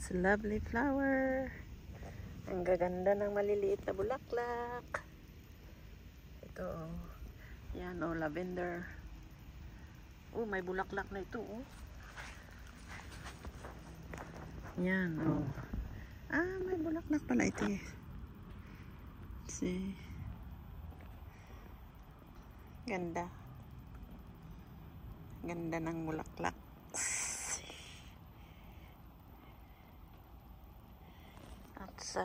This lovely flower. Ang gaganda ng maliliit na bulaklak. Ito. Yan o, lavender. Oh, may bulaklak na ito oh. Yan o. Ah, may bulaklak pala ito eh. See? Ganda. Ganda ng bulaklak. At sa